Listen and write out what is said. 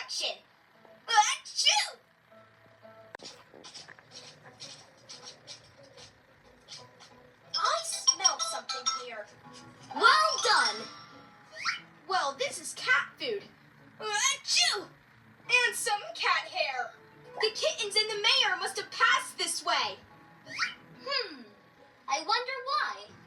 direction. Achoo! I smell something here. Well done! Well, this is cat food. Achoo! And some cat hair. The kittens and the mayor must have passed this way. I wonder why.